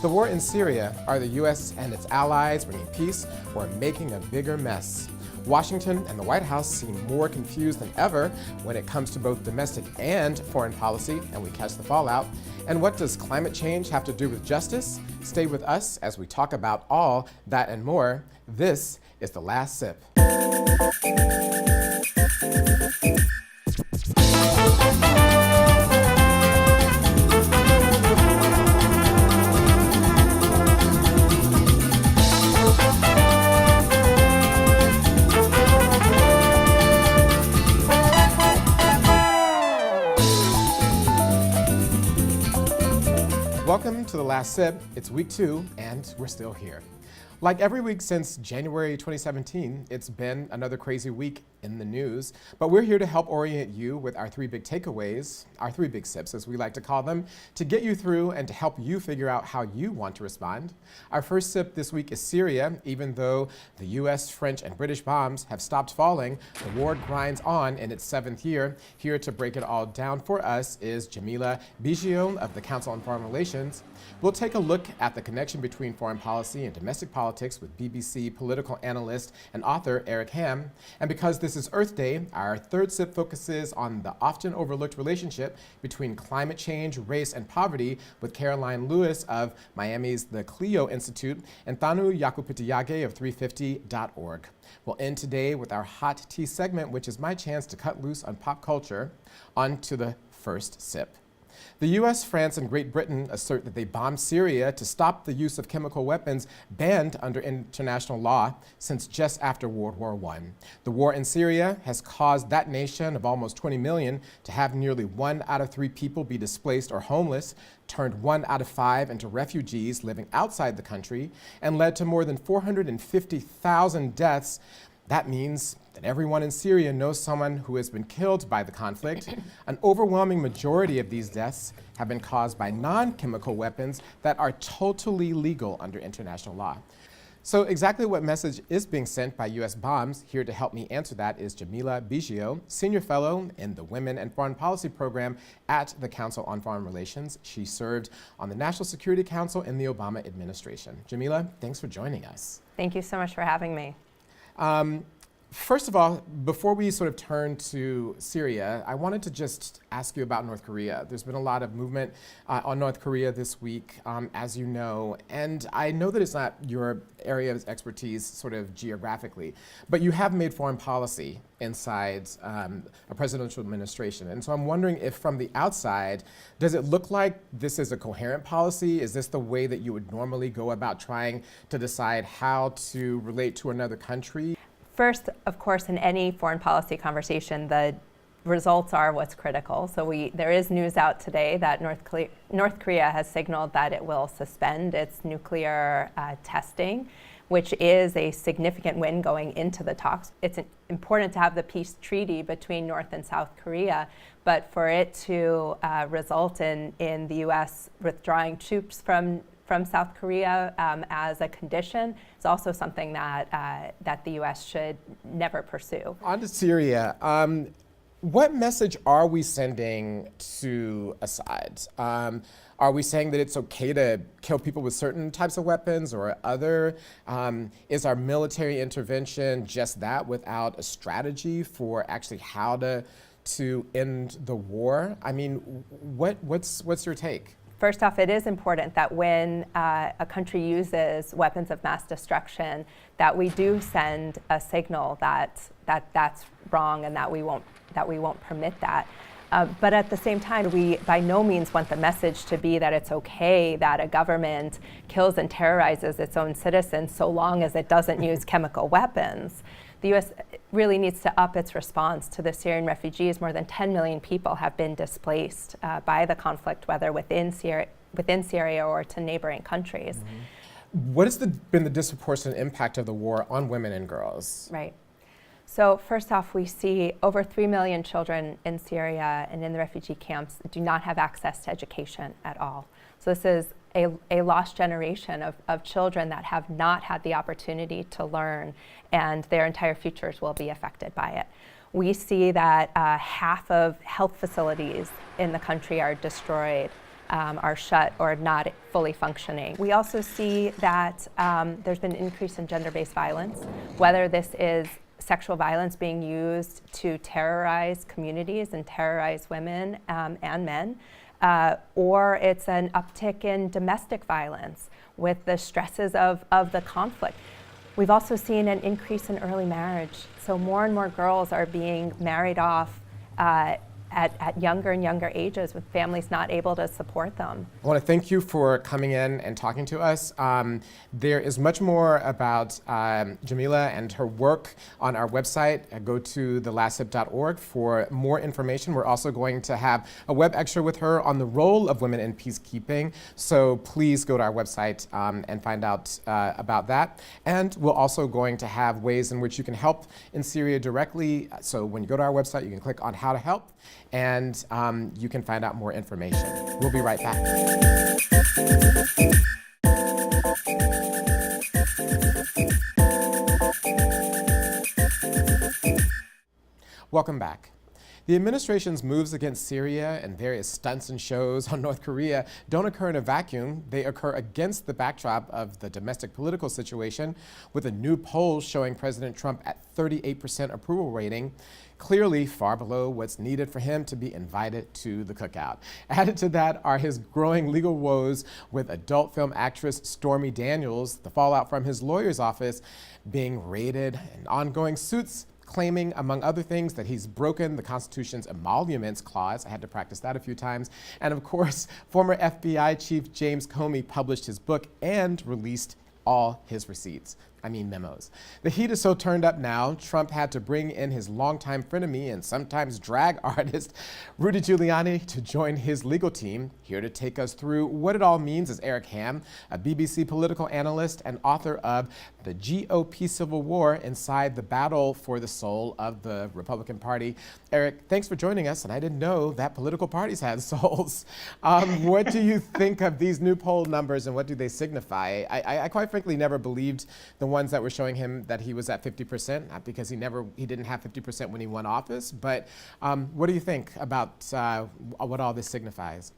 The war in Syria, are the U.S. and its allies bringing peace or making a bigger mess? Washington and the White House seem more confused than ever when it comes to both domestic and foreign policy, and we catch the fallout. And what does climate change have to do with justice? Stay with us as we talk about all that and more. This is The Last Sip. Welcome to The Last Sip. It's week 2, and we're still here. Like every week since January 2017, it's been another crazy week in the news, but we're here to help orient you with our 3 big takeaways, our 3 big sips as we like to call them, to get you through and to help you figure out how you want to respond. Our first sip this week is Syria. Even though the US, French, and British bombs have stopped falling, the war grinds on in its 7th year. Here to break it all down for us is Jamila Biggio of the Council on Foreign Relations. We'll take a look at the connection between foreign policy and domestic politics with BBC political analyst and author Eric Ham. And because this is Earth Day, our 3rd sip focuses on the often overlooked relationship between climate change, race, and poverty with Caroline Lewis of Miami's The Clio Institute and Thanu Yakupitiage of 350.org. We'll end today with our hot tea segment, which is my chance to cut loose on pop culture. On to the first sip. The US, France, and Great Britain assert that they bombed Syria to stop the use of chemical weapons banned under international law since just after World War I. The war in Syria has caused that nation of almost 20 million to have nearly 1 out of 3 people be displaced or homeless, turned 1 out of 5 into refugees living outside the country, and led to more than 450,000 deaths. That means that everyone in Syria knows someone who has been killed by the conflict. An overwhelming majority of these deaths have been caused by non-chemical weapons that are totally legal under international law. So exactly what message is being sent by US bombs? Here to help me answer that is Jamila Biggio, Senior Fellow in the Women and Foreign Policy Program at the Council on Foreign Relations. She served on the National Security Council in the Obama administration. Jamila, thanks for joining us. Thank you so much for having me. First of all, before we sort of turn to Syria, I wanted to just ask you about North Korea. There's been a lot of movement on North Korea this week, as you know, and I know that it's not your area of expertise sort of geographically, but you have made foreign policy inside a presidential administration. And so I'm wondering if from the outside, does it look like this is a coherent policy? Is this the way that you would normally go about trying to decide how to relate to another country? First, of course, in any foreign policy conversation, the results are what's critical. So there is news out today that North Korea has signaled that it will suspend its nuclear testing, which is a significant win going into the talks. It's important to have the peace treaty between North and South Korea, but for it to result in the U.S. withdrawing troops from South Korea as a condition is also something that the U.S. should never pursue. On to Syria. What message are we sending to Assad? Are we saying that it's okay to kill people with certain types of weapons or other? Is our military intervention just that without a strategy for actually how to end the war? I mean, what's your take? First off, it is important that when a country uses weapons of mass destruction, that we do send a signal that that's wrong and that we won't permit that. But at the same time, we by no means want the message to be that it's okay that a government kills and terrorizes its own citizens so long as it doesn't use chemical weapons. The U.S. really needs to up its response to the Syrian refugees. More than 10 million people have been displaced by the conflict, whether within Syria or to neighboring countries. Mm-hmm. What has been the disproportionate impact of the war on women and girls? Right. So first off, we see over 3 million children in Syria and in the refugee camps do not have access to education at all. So this is a lost generation of children that have not had the opportunity to learn, and their entire futures will be affected by it. We see that half of health facilities in the country are destroyed. are shut or not fully functioning. We also see that there's been an increase in gender-based violence, whether this is sexual violence being used to terrorize communities and terrorize women and men, or it's an uptick in domestic violence with the stresses of the conflict. We've also seen an increase in early marriage. So more and more girls are being married off at younger and younger ages with families not able to support them. I want to thank you for coming in and talking to us. There is much more about Jamila and her work on our website. Go to thelastSIP.org for more information. We're also going to have a web extra with her on the role of women in peacekeeping. So please go to our website and find out about that. And we're also going to have ways in which you can help in Syria directly. So when you go to our website, you can click on how to help, and you can find out more information. We'll be right back. Welcome back. The administration's moves against Syria and various stunts and shows on North Korea don't occur in a vacuum. They occur against the backdrop of the domestic political situation, with a new poll showing President Trump at 38% approval rating, clearly far below what's needed for him to be invited to the cookout. Added to that are his growing legal woes with adult film actress Stormy Daniels, the fallout from his lawyer's office being raided, and ongoing suits claiming, among other things, that he's broken the Constitution's emoluments clause. I had to practice that a few times. And of course, former FBI Chief James Comey published his book and released all his receipts. Memos. The heat is so turned up now, Trump had to bring in his longtime frenemy and sometimes drag artist, Rudy Giuliani, to join his legal team. Here to take us through what it all means is Eric Ham, a BBC political analyst and author of The GOP Civil War Inside the Battle for the Soul of the Republican Party. Eric, thanks for joining us, and I didn't know that political parties had souls. What do you think of these new poll numbers, and what do they signify? I quite frankly never believed the ones that were showing him that he was at 50%, not because he didn't have 50% when he won office, but what do you think about what all this signifies?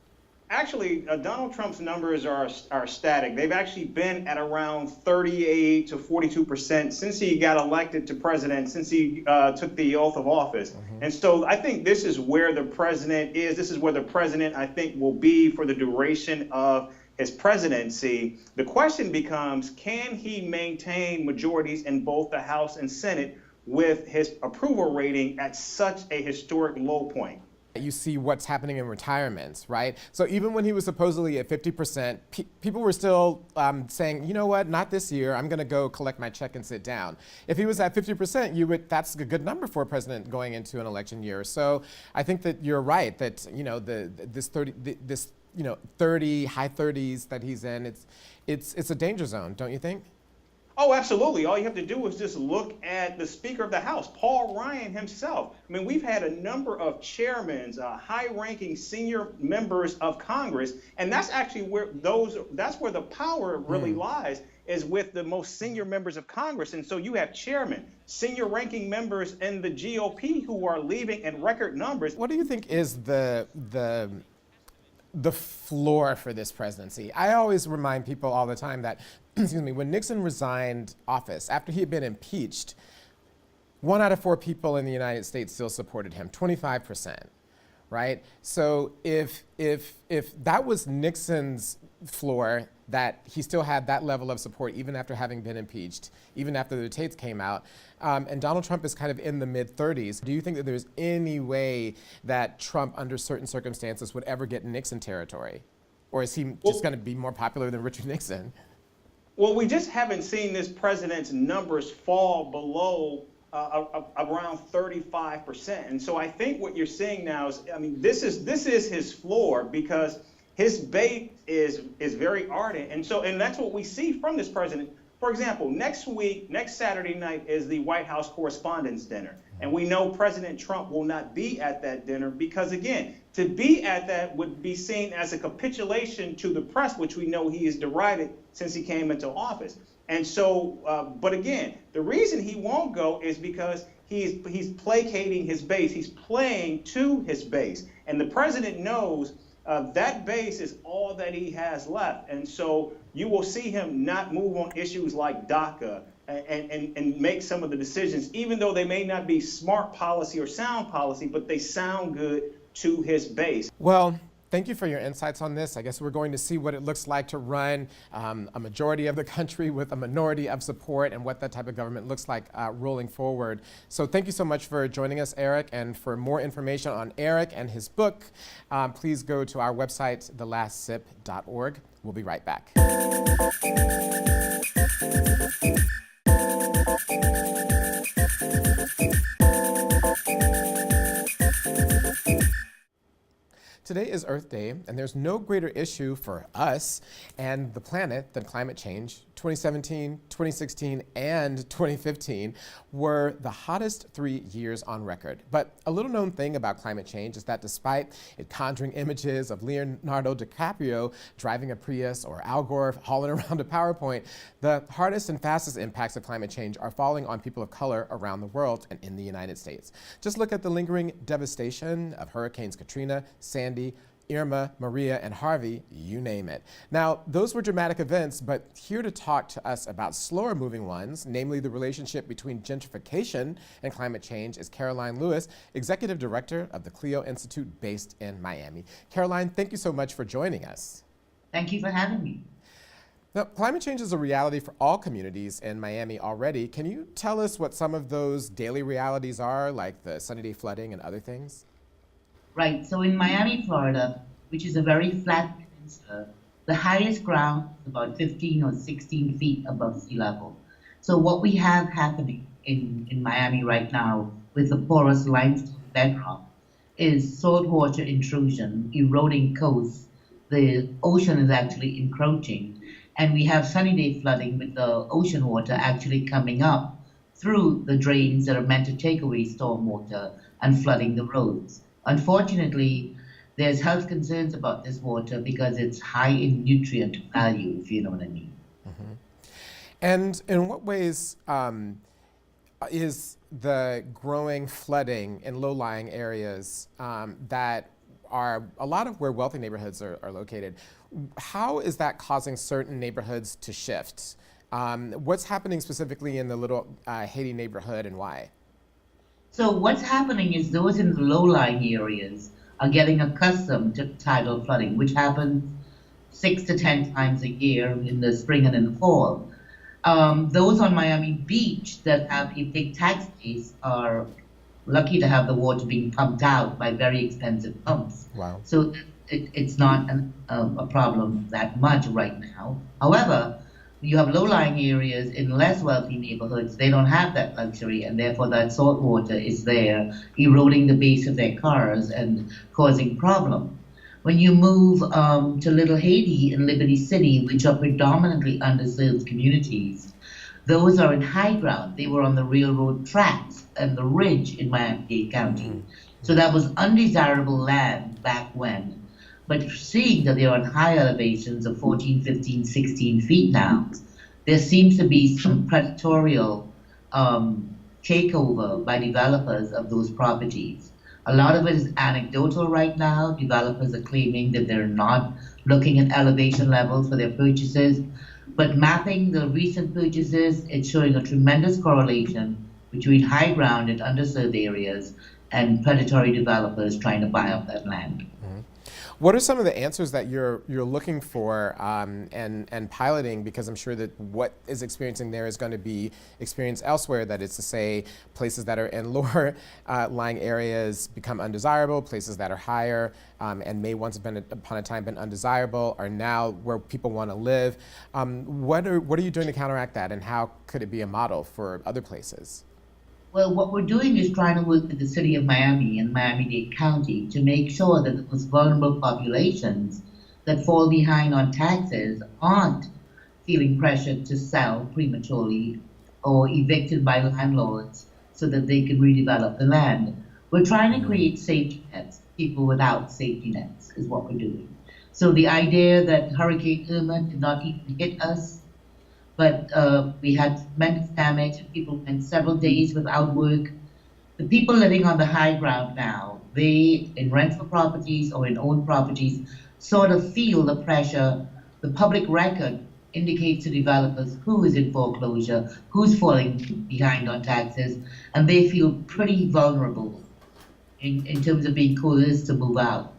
Actually, Donald Trump's numbers are static. They've actually been at around 38 to 42% since he got elected to president, since he took the oath of office. And so I think this is where the president is. This is where the president, I think, will be for the duration of his presidency. The question becomes, can he maintain majorities in both the House and Senate with his approval rating at such a historic low point? You see what's happening in retirements, right? So even when he was supposedly at 50%, people were still saying, you know what, not this year, I'm gonna go collect my check and sit down. If he was at 50%, that's a good number for a president going into an election year. So I think that you're right, that this 30, high 30s that he's in, it's a danger zone, don't you think? Oh, absolutely. All you have to do is just look at the Speaker of the House, Paul Ryan himself. We've had a number of chairmen, high-ranking senior members of Congress, and that's actually where the power really lies, is with the most senior members of Congress. And so you have chairmen, senior ranking members in the GOP who are leaving in record numbers. What do you think is the floor for this presidency? I always remind people all the time that, excuse me, when Nixon resigned office, after he had been impeached, 1 out of 4 people in the United States still supported him, 25%, right? So if that was Nixon's floor, that he still had that level of support even after having been impeached, even after the tapes came out, and Donald Trump is kind of in the mid-30s. Do you think that there's any way that Trump, under certain circumstances, would ever get Nixon territory? Or is he just going to be more popular than Richard Nixon? Well, we just haven't seen this president's numbers fall below around 35%. And so I think what you're seeing now is, this is his floor, because his base is very ardent. And that's what we see from this president. For example, next Saturday night is the White House Correspondents' Dinner. And we know President Trump will not be at that dinner because, again, to be at that would be seen as a capitulation to the press, which we know he has derided since he came into office. And so, but again, the reason he won't go is because he's placating his base. He's playing to his base. And the president knows that base is all that he has left. And so you will see him not move on issues like DACA and make some of the decisions, even though they may not be smart policy or sound policy, but they sound good to his base. Well, thank you for your insights on this. I guess we're going to see what it looks like to run a majority of the country with a minority of support and what that type of government looks like rolling forward. So thank you so much for joining us, Eric. And for more information on Eric and his book, please go to our website, thelastsip.org. We'll be right back. Today is Earth Day, and there's no greater issue for us and the planet than climate change. 2017, 2016, and 2015 were the hottest 3 years on record. But a little known thing about climate change is that despite it conjuring images of Leonardo DiCaprio driving a Prius or Al Gore hauling around a PowerPoint, the hardest and fastest impacts of climate change are falling on people of color around the world and in the United States. Just look at the lingering devastation of Hurricanes Katrina, Sandy, Irma, Maria, and Harvey, you name it. Now, those were dramatic events, but here to talk to us about slower moving ones, namely the relationship between gentrification and climate change, is Caroline Lewis, Executive Director of the Clio Institute based in Miami. Caroline, thank you so much for joining us. Thank you for having me. Now, climate change is a reality for all communities in Miami already. Can you tell us what some of those daily realities are, like the sunny day flooding and other things? Right, so in Miami, Florida, which is a very flat peninsula, the highest ground is about 15 or 16 feet above sea level. So what we have happening in Miami right now with the porous limestone bedrock is saltwater intrusion, eroding coasts. The ocean is actually encroaching, and we have sunny day flooding with the ocean water actually coming up through the drains that are meant to take away storm water and flooding the roads. Unfortunately, there's health concerns about this water because it's high in nutrient value, if you know what I mean. Mm-hmm. And in what ways is the growing flooding in low-lying areas that are a lot of where wealthy neighborhoods are located, how is that causing certain neighborhoods to shift? What's happening specifically in the Little Haiti neighborhood and why? So what's happening is those in the low-lying areas are getting accustomed to tidal flooding, which happens 6 to 10 times a year in the spring and in the fall. Those on Miami Beach that have a big tax base are lucky to have the water being pumped out by very expensive pumps. Wow. So it's not a problem that much right now. However, you have low-lying areas in less wealthy neighborhoods. They don't have that luxury, and therefore that salt water is there, eroding the base of their cars and causing problem. When you move to Little Haiti and Liberty City, which are predominantly underserved communities, those are in high ground. They were on the railroad tracks and the ridge in Miami-Dade County. Mm-hmm. So that was undesirable land back when. But seeing that they're on high elevations of 14, 15, 16 feet now, there seems to be some predatory takeover by developers of those properties. A lot of it is anecdotal right now. Developers are claiming that they're not looking at elevation levels for their purchases. But mapping the recent purchases, it's showing a tremendous correlation between high ground and underserved areas and predatory developers trying to buy up that land. What are some of the answers that you're looking for and piloting? Because I'm sure that what is experiencing there is going to be experienced elsewhere. That is to say, places that are in lower lying areas become undesirable. Places that are higher and may once upon a time been undesirable are now where people want to live. What are you doing to counteract that, and how could it be a model for other places? Well, what we're doing is trying to work with the city of Miami and Miami-Dade County to make sure that those vulnerable populations that fall behind on taxes aren't feeling pressured to sell prematurely or evicted by landlords so that they can redevelop the land. We're trying to create safety nets. People without safety nets is what we're doing. So the idea that Hurricane Irma did not even hit us, but we had tremendous damage. People went several days without work. The people living on the high ground now they, in rental properties or in owned properties, sort of feel the pressure. The public record indicates to developers who is in foreclosure, who's falling behind on taxes, and they feel pretty vulnerable in terms of being coerced to move out.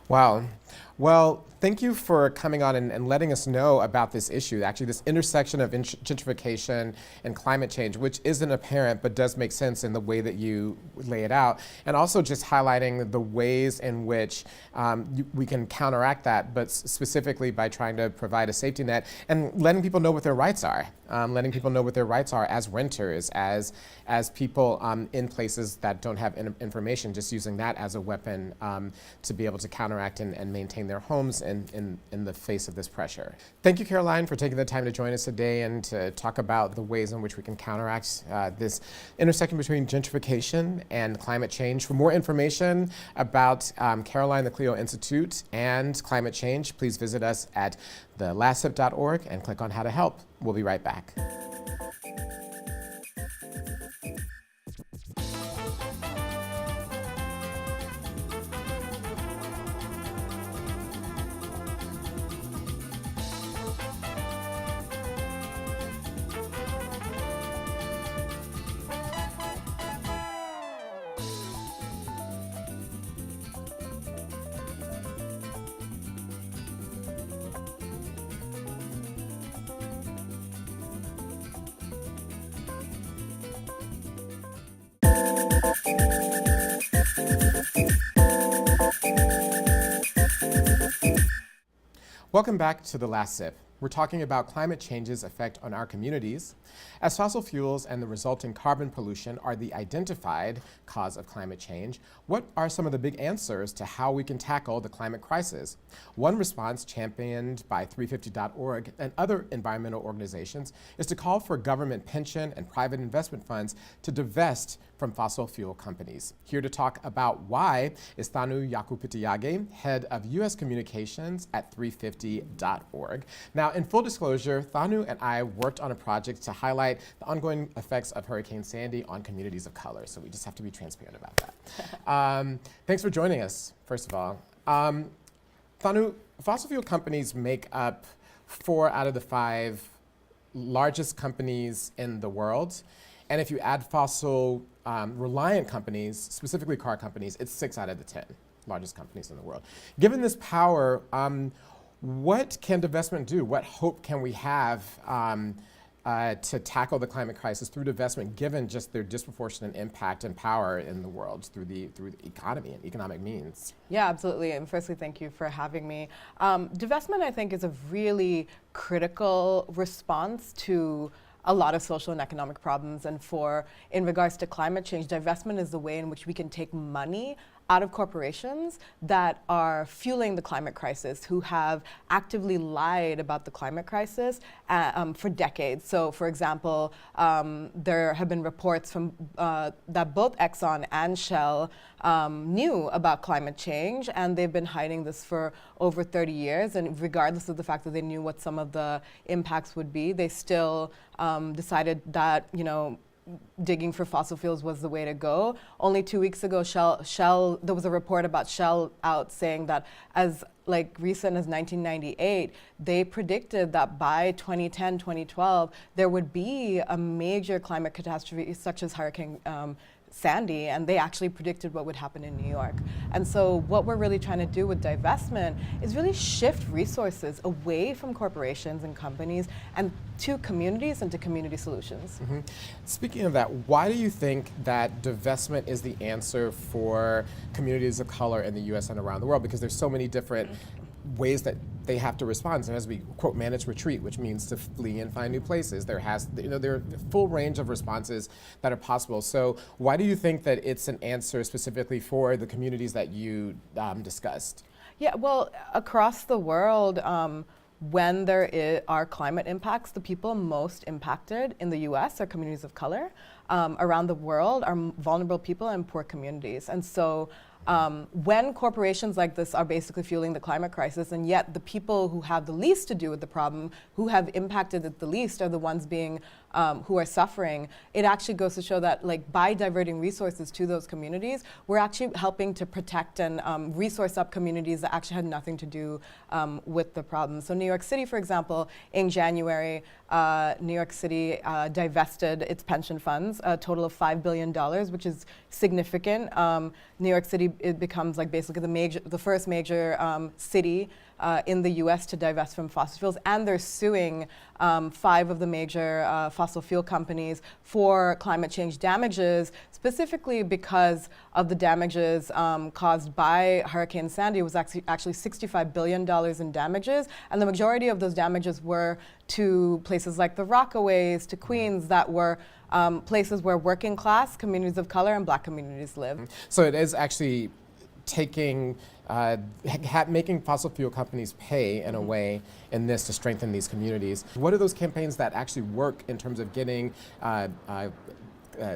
Wow. Well, thank you for coming on and letting us know about this issue, actually this intersection of gentrification and climate change, which isn't apparent but does make sense in the way that you lay it out, and also just highlighting the ways in which we can counteract that, but specifically by trying to provide a safety net and letting people know what their rights are, letting people know what their rights are as renters, as people in places that don't have information, just using that as a weapon to be able to counteract and maintain their homes in the face of this pressure. Thank you, Caroline, for taking the time to join us today and to talk about the ways in which we can counteract this intersection between gentrification and climate change. For more information about Caroline, the Clio Institute, and climate change, please visit us at thelastSIP.org and click on How to Help. We'll be right back. Welcome back to The Last Sip. We're talking about climate change's effect on our communities. As fossil fuels and the resulting carbon pollution are the identified cause of climate change, what are some of the big answers to how we can tackle the climate crisis? One response, championed by 350.org and other environmental organizations, is to call for government pension and private investment funds to divest from fossil fuel companies. Here to talk about why is Thanu Yakupitiage, head of U.S. communications at 350.org. Now, in full disclosure, Thanu and I worked on a project to highlight the ongoing effects of Hurricane Sandy on communities of color, so we just have to be transparent about that. Thanks for joining us, first of all. Thanu, fossil fuel companies make up 4 out of the 5 largest companies in the world. And if you add fossil reliant companies, specifically car companies, it's 6 out of the 10 largest companies in the world. Given this power, what can divestment do? What hope can we have to tackle the climate crisis through divestment, given just their disproportionate impact and power in the world through the economy and economic means? Yeah, absolutely. And firstly, thank you for having me. Divestment, I think, is a really critical response to a lot of social and economic problems. And in regards to climate change, divestment is the way in which we can take money out of corporations that are fueling the climate crisis, who have actively lied about the climate crisis for decades. So, for example, there have been reports from that both Exxon and Shell knew about climate change, and they've been hiding this for over 30 years. And regardless of the fact that they knew what some of the impacts would be, they still decided that, digging for fossil fuels was the way to go. Only 2 weeks ago, Shell, there was a report about Shell out saying that as recent as 1998, they predicted that by 2010, 2012, there would be a major climate catastrophe such as Hurricane Sandy, and they actually predicted what would happen in New York. And so what we're really trying to do with divestment is really shift resources away from corporations and companies and to communities and to community solutions. Mm-hmm. Speaking of that, why do you think that divestment is the answer for communities of color in the U.S. and around the world? Because there's so many different ways that they have to respond. There has to be, quote, managed retreat, which means to flee and find new places. There are a full range of responses that are possible. So why do you think that it's an answer specifically for the communities that you discussed? Yeah, well, across the world, when there are climate impacts, the people most impacted in the US are communities of color. Around the world are vulnerable people and poor communities. And so when corporations like this are basically fueling the climate crisis, and yet the people who have the least to do with the problem, who have impacted it the least, are the ones being who are suffering, it actually goes to show that like by diverting resources to those communities, we're actually helping to protect and resource up communities that actually had nothing to do with the problem. So New York City, for example, in January, New York City divested its pension funds, a total of $5 billion, which is significant. New York City, it becomes like basically the first major city in the US to divest from fossil fuels, and they're suing 5 of the major fossil fuel companies for climate change damages, specifically because of the damages caused by Hurricane Sandy. It was actually $65 billion in damages, and the majority of those damages were to places like the Rockaways, to Queens, that were places where working class, communities of color, and Black communities live. So it is actually taking, making fossil fuel companies pay in a way in this to strengthen these communities. What are those campaigns that actually work in terms of getting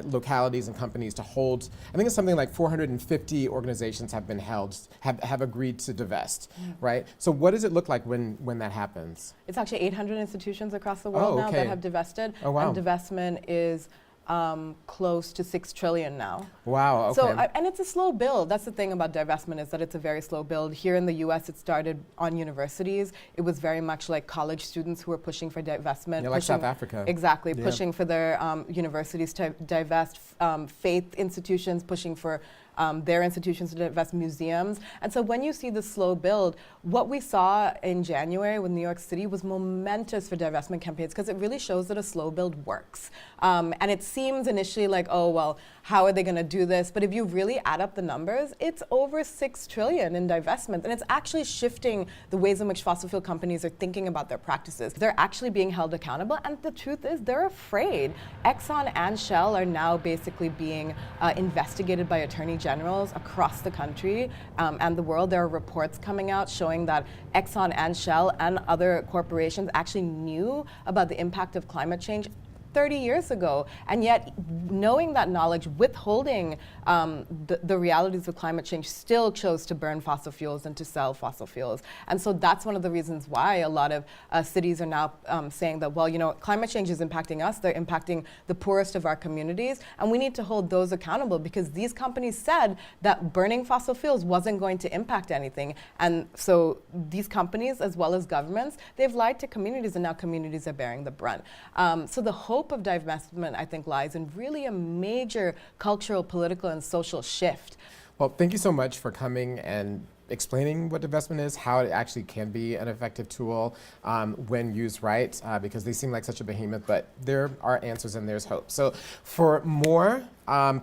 localities and companies to hold? I think it's something like 450 organizations have been have agreed to divest, right? So what does it look like when that happens? It's actually 800 institutions across the world now that have divested. Oh, wow. And divestment is close to $6 trillion now. Wow, okay. So, and it's a slow build. That's the thing about divestment, is that it's a very slow build. Here in the US, it started on universities. It was very much like college students who were pushing for divestment. Yeah, like South Africa. Exactly, Yeah. pushing for their universities to divest, faith institutions pushing for their institutions to divest, museums. And so when you see the slow build, what we saw in January with New York City was momentous for divestment campaigns, because it really shows that a slow build works. And it seems initially like, oh, well, how are they going to do this? But if you really add up the numbers, it's over $6 trillion in divestment. And it's actually shifting the ways in which fossil fuel companies are thinking about their practices. They're actually being held accountable. And the truth is, they're afraid. Exxon and Shell are now basically being investigated by attorney generals across the country and the world. There are reports coming out showing that Exxon and Shell and other corporations actually knew about the impact of climate change 30 years ago, and yet knowing that knowledge, withholding the realities of climate change, still chose to burn fossil fuels and to sell fossil fuels. And so that's one of the reasons why a lot of cities are now saying that, well, you know, climate change is impacting us, they're impacting the poorest of our communities, and we need to hold those accountable, because these companies said that burning fossil fuels wasn't going to impact anything. And so these companies, as well as governments, they've lied to communities, and now communities are bearing the brunt. So the hope of divestment, I think, lies in really a major cultural, political, and social shift. Well, thank you so much for coming and explaining what divestment is, how it actually can be an effective tool when used right, because they seem like such a behemoth, but there are answers and there's hope. So for more,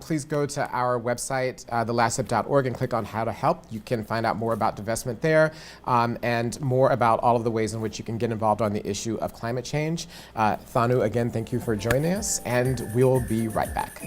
please go to our website, thelaststep.org, and click on how to help. You can find out more about divestment there and more about all of the ways in which you can get involved on the issue of climate change. Thanu, again, thank you for joining us, and we'll be right back.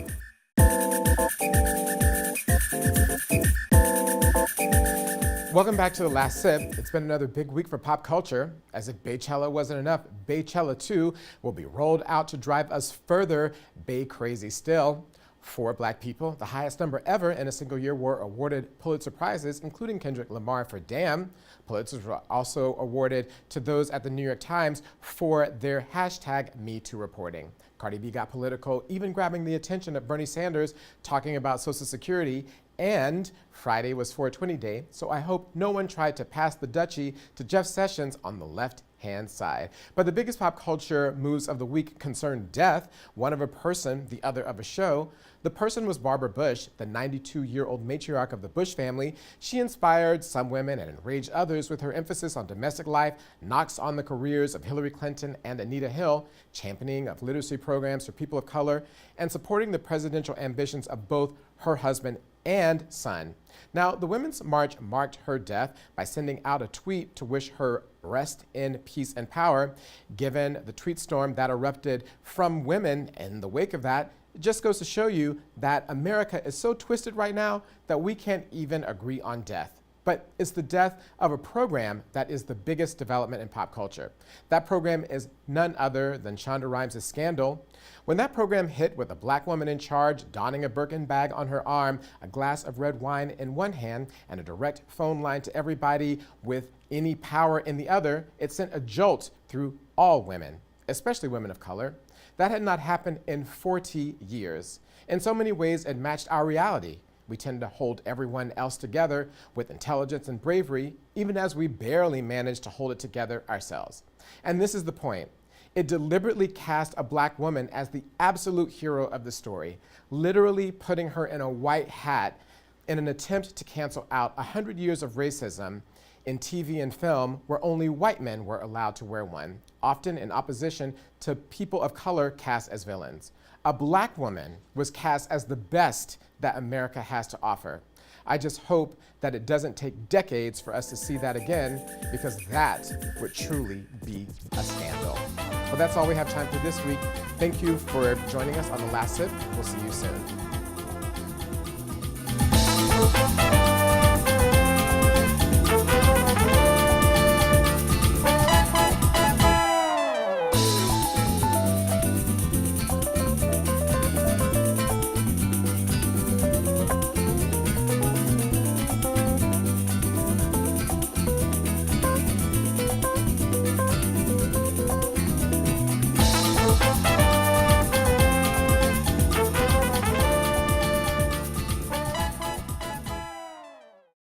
Welcome back to The Last Sip. It's been another big week for pop culture. As if Baychella wasn't enough, Baychella 2 will be rolled out to drive us further Bay crazy still. 4 Black people, the highest number ever in a single year, were awarded Pulitzer Prizes, including Kendrick Lamar for Damn. Pulitzers were also awarded to those at the New York Times for their #MeToo reporting. Cardi B got political, even grabbing the attention of Bernie Sanders talking about Social Security. And Friday was 420 Day, so I hope no one tried to pass the duchy to Jeff Sessions on the left-hand side. But the biggest pop culture moves of the week concerned death, one of a person, the other of a show. The person was Barbara Bush, the 92-year-old matriarch of the Bush family. She inspired some women and enraged others with her emphasis on domestic life, knocks on the careers of Hillary Clinton and Anita Hill, championing of literacy programs for people of color, and supporting the presidential ambitions of both her husband and son. Now, the Women's March marked her death by sending out a tweet to wish her rest in peace and power. Given the tweet storm that erupted from women in the wake of that, it just goes to show you that America is so twisted right now that we can't even agree on death. But it's the death of a program that is the biggest development in pop culture. That program is none other than Shonda Rhimes' Scandal. When that program hit with a Black woman in charge, donning a Birkin bag on her arm, a glass of red wine in one hand, and a direct phone line to everybody with any power in the other, it sent a jolt through all women. especially women of color. That had not happened in 40 years. In so many ways, it matched our reality. We tend to hold everyone else together with intelligence and bravery, even as we barely manage to hold it together ourselves. And this is the point. It deliberately cast a black woman as the absolute hero of the story, literally putting her in a white hat in an attempt to cancel out 100 years of racism in TV and film where only white men were allowed to wear one, often in opposition to people of color cast as villains. A black woman was cast as the best that America has to offer. I just hope that it doesn't take decades for us to see that again, because that would truly be a scandal. Well, that's all we have time for this week. Thank you for joining us on The Last Sip. We'll see you soon.